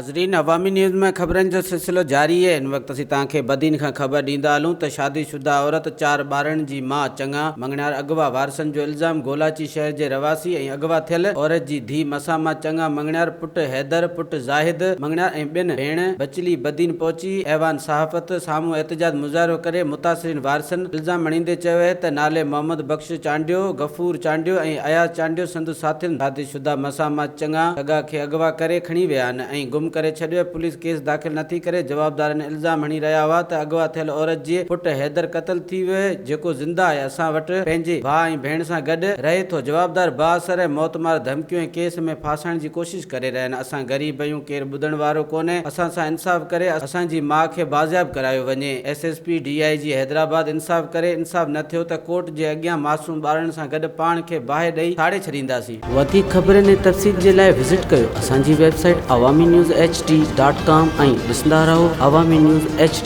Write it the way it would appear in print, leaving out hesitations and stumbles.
नाज़रीन, अवामी न्यूज़ में ख़बरनि जो सिलसिलो जारी है। इन वक्त असीं तव्हांखे बदीन खां ख़बर ॾींदा हलूं त शादीशुदा औरत 4 ॿारनि जी माउ चङा मंगणार अगवा वारसनि जो इल्ज़ाम। गोलाची शहर जे रवासी ऐं अगवा थियल औरत जी धीउ मसामा चङा मंगणार पुट हैदर, पुट ज़ाहिद मंगणार ऐं ॿिनि भेण बचली बदीन पहुची ऐवान सहाफ़त साम्हूं एहतजाज मुज़ाहिरो करे मुतासिरीन वारसनि इल्ज़ाम हणींदे चयो आहे त नाले मोहम्मद बख्श चांडियो, गफ़ूर चांडियो ऐं अयाज़ चांडियो संदु साथियुनि शादीशुदा मसामा चङा सगा खे अगवा करे खणी विया आहिनि ऐं गुम करे छॾियो। पुलिस केस दाख़िल नथी करे। जवाबदारनि इल्ज़ाम हणी रहिया हुआ त अगवा थियल औरत जे पुट हैदर क़तल थी वियो जेको ज़िंदा आहे, असां वटि पंहिंजे भाउ ऐं भेण सां गॾु रहे थो। जवाबदार बाअसर मौतमार धमकियूं ऐं केस में फासाइण जी कोशिश करे रहिया आहिनि। असां ग़रीब आहियूं, केरु ॿुधण वारो कोन्हे। असां सां इंसाफ़ करे असांजी माउ खे बाज़ियाब करायो वञे। SSP DIG हैदराबाद इंसाफ़ करे। इंसाफ़ न थियो त कोर्ट जे अॻियां मासूम ॿारनि सां गॾु पाण खे बाहि ॾेई साड़े छॾींदासीं। वधीक ख़बरनि ऐं तफ़सील जे लाइ विज़िट कयो असांजी वेबसाइट awamiNewsHD.com ऐं ॾिसंदा रहो अवामी न्यूज़ HD।